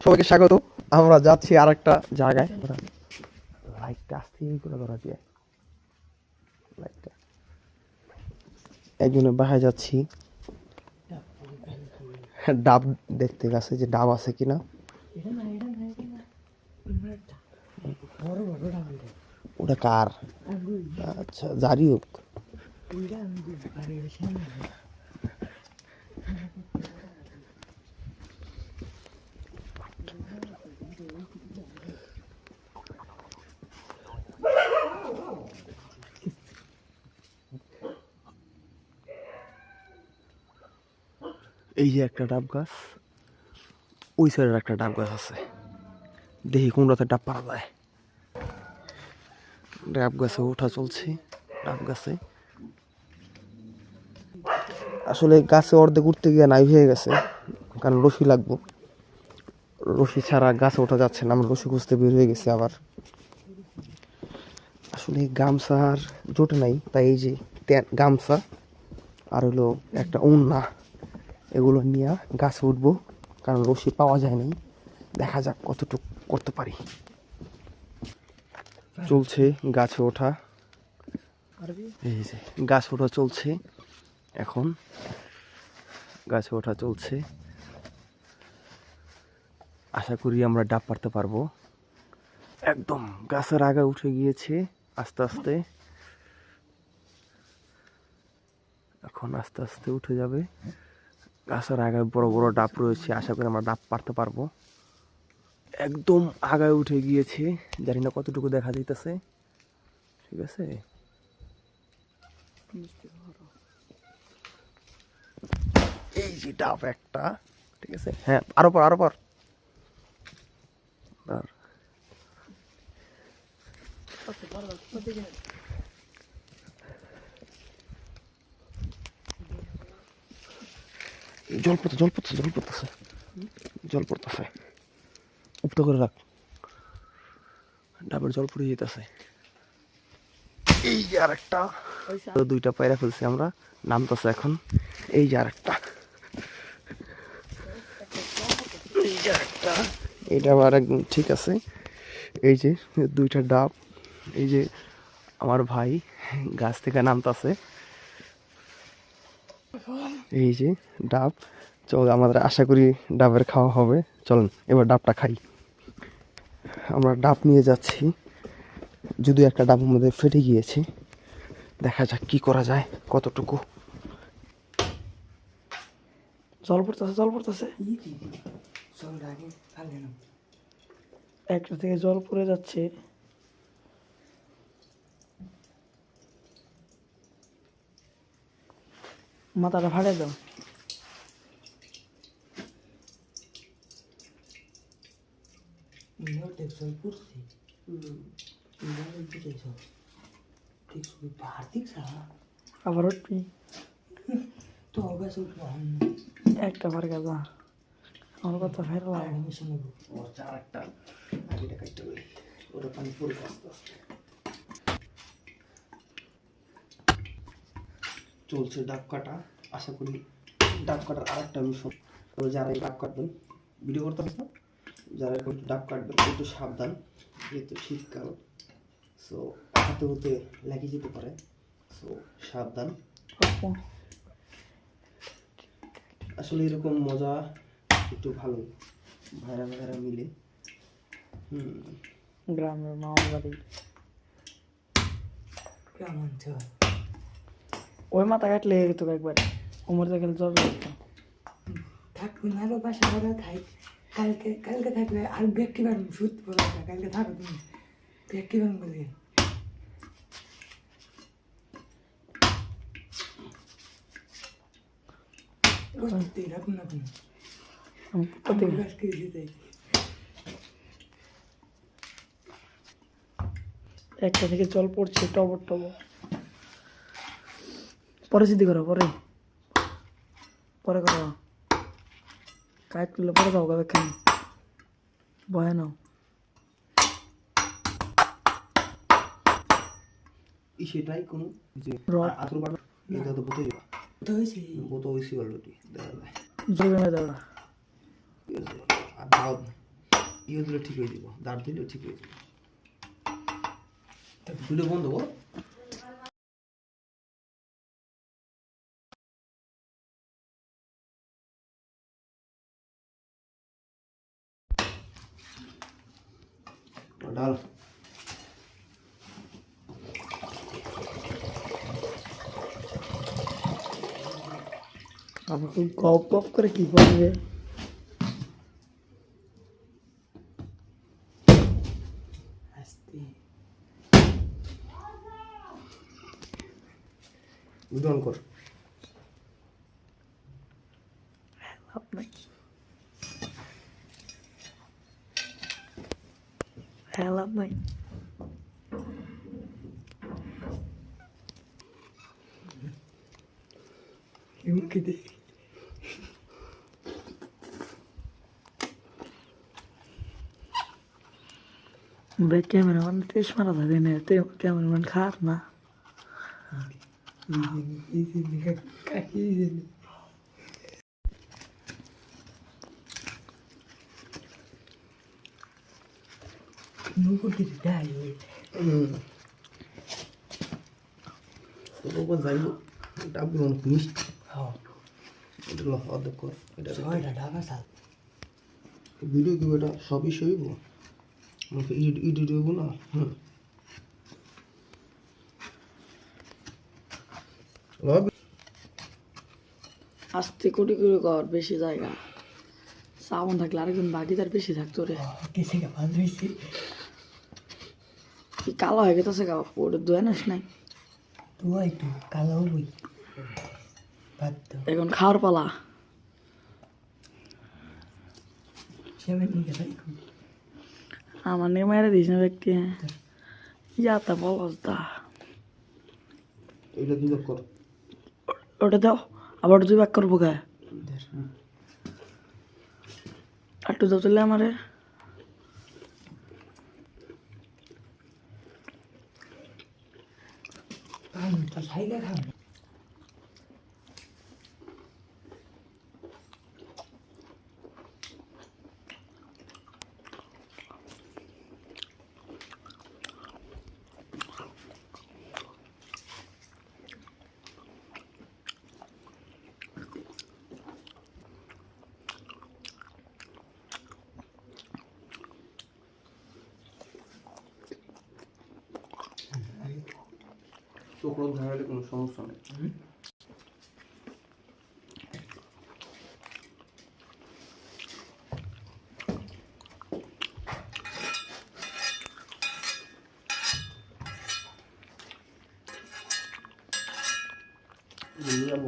সবাইকে স্বাগত। আমরা যাচ্ছি আর একটা জায়গায়। লাইটটা আসতে করে ধরা দিয়ে লাইটটা একজনের বাসায় যাচ্ছি। ডাব দেখতে গেছে যে ডাব আছে কিনা। ওটা কার? আচ্ছা, জারি হোক। এই যে একটা ডাব গাছ, ওই সাইডের একটা ডাব গাছ আছে। দেখি কোন রাতে ডাব পাওয়া যায়। ডাব গাছে ওঠা চলছে। ডাব গাছে আসলে গাছে অর্ধেক উঠতে গিয়ে নাই হয়ে গেছে, কারণ রশি লাগবো। রশি ছাড়া গাছে ওঠা যাচ্ছে না। আমরা রশি খুঁজতে বের হয়ে গেছি আবার। আসলে গামছা আর জোটে নাই, তাই এই যে গামছা আর হলো একটা ওড়না, এগুলো নিয়ে গাছে উঠবো, কারণ রশি পাওয়া যায় নাই। দেখা যাক কতটুকু করতে পারি। চলছে গাছে ওঠা। এই যে গাছ ওঠা চলছে, এখন গাছে ওঠা চলছে। আশা করি আমরা ডাব পারতে পারবো। একদম গাছের আগে উঠে গিয়েছে আস্তে আস্তে। এখন আস্তে আস্তে উঠে যাবে। গাছের আগায় বড় বড় ডাব রয়েছে, আশা করি আমরা ডাব পারতে পারবো। একদম আগায় উঠে গিয়েছে, জানি না কতটুকু দেখা যাইতেছে। ঠিক আছে, এই যে ডাব একটা। ঠিক আছে, হ্যাঁ, আরো পর আরো পর। জল পড়তেছে, জল পড়তেছে, জল পড়তেছে, জল পড়তেছে। উপটা করে রাখ, ডাবের জল পড়ে যেতেছে। এই যে আর একটা, দুইটা পায়রা ফেলছি আমরা, নামতেছে এখন। এই যে আর একটা, এই যে একটা, এইটা আবার একদম ঠিক আছে। এই যে দুইটা ডাব, এই যে আমার ভাই গাছ থেকে নামতেছে। এই যে ডাব, চল আমাদের আশা করি ডাবের খাওয়া হবে। চলেন এবার ডাবটা খাই। আমরা ডাব নিয়ে যাচ্ছি, যদিও একটা ডাব আমাদের ফেটে গিয়েছে। দেখা যাক কি করা যায়, কতটুকু। জল পড়তেছে, জল পড়তেছে, একটা থেকে জল পড়ে যাচ্ছে। মাথাটা ফাটে দাও। আবার উঠবি তো একটা বার গাজা আমার কথা ফেরলাম। চলছে ডাব কাটা। আশা করি ডাব কাটার আর একটা মিশন। যারা ডাব কাটবেন, ভিডিও করতে হবে, যারা একটু ডাব কাটবেন একটু সাবধান, যেহেতু শীতকাল। সো হাতে হতে লেগে যেতে পারে, সো সাবধান। আসলে এরকম মজা একটু ভালো, ভাইরা ভাইরা মিলে। গ্রামের মামার বাড়ি কেমন ওই মাথা কাটলে তো একবার উমর দেখলে জ্বর থাকবেন আরো বাসা ভাড়া থাই। কালকে কালকে থাকলে আর ব্যক্তি পারবো, সুদ বলে কালকে থাকো তুমি ব্যক্তি পারবো বলে। একটা থেকে জল পড়ছে টবর টবর। পরে সিদ্ধি করো, পরে পরে করো, কাজ করলে পরে দাও গাবে কেন ভয় নাও। সেটাই কোনো আতুর বাড়া এটা তো বতে দিবা, বতে হইছে, বতে হইছে অলরেডি দেখা যায়। জল না দাও, ঠিক আছে। আর দাও ইয়ে দিলে ঠিক হয়ে যাব, দাঁড় দিলেও ঠিক হয়ে যাবে। ভিডিও বন্ধ কর। ডাল আমাকে গপ গপ করে কি করবে? ভিডিও অন কর। লাভ নাই, লাভ নাই। মুখে দে ভাই, ক্যামেরাম্যান তেজ মারা থাকে না, ক্যামেরাম্যান খারাপ না। যাইব ডাবলি অনেক মিষ্টি। এটা অর্ধেক কর। এটা ভিডিও কি এটা সবই সইব, আমাকে এডিট হইব না। আস্তে কোটি করে কর, বেশি জায়গা সাবন থাকলে আরেকজন বাকি তার বেশি থাকতো রে। কি কালো হয়ে গেছে গা, ওটা ধুয়ে নাস নাই। এখন খাওয়ার পালা। আমার নিয়ে মেরে দিস না ব্যক্তি। ইয়াতা বলতা এটা দুই ভাগ কর। ওটা দাও, আবার দুই ভাগ করবো গায়ে। একটু দাও তাহলে আমারে। চোখরোগ ধরালে কোনো সমস্যা নেই।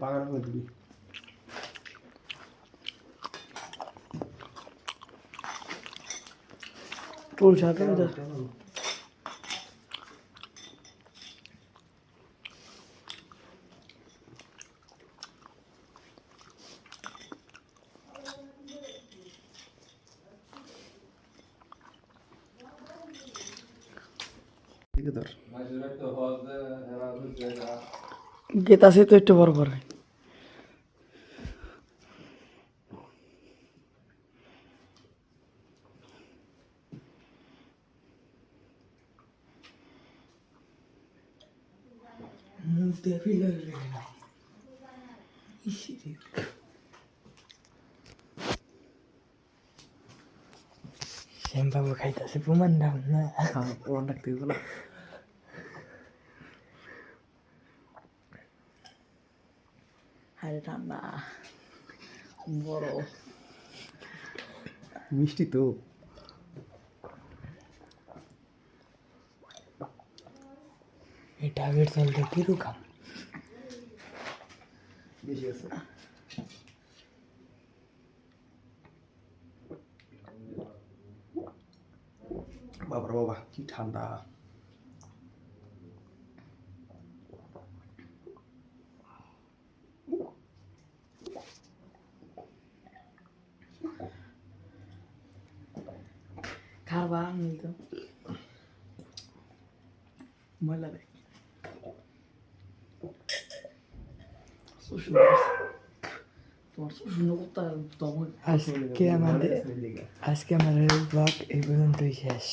পাকা রাখলে দিবি। টুল সাথে গেতা সে তো একটু বড় বড় শ্যাম্পাবু খাইতেছে প্রমাণ দাও না। প্রমাণ রাখতে হবে না। আরে ঠান্ডা বড় মিষ্টি তো। এটা আগের চলতে কিরকম বেশি আছে। বাবা বাবা কি ঠান্ডা। খাবা আমি তো মজা দেখ তোমার শূন্য করতে আজকে আমাদের ব্লগ এই পর্যন্তই শেষ।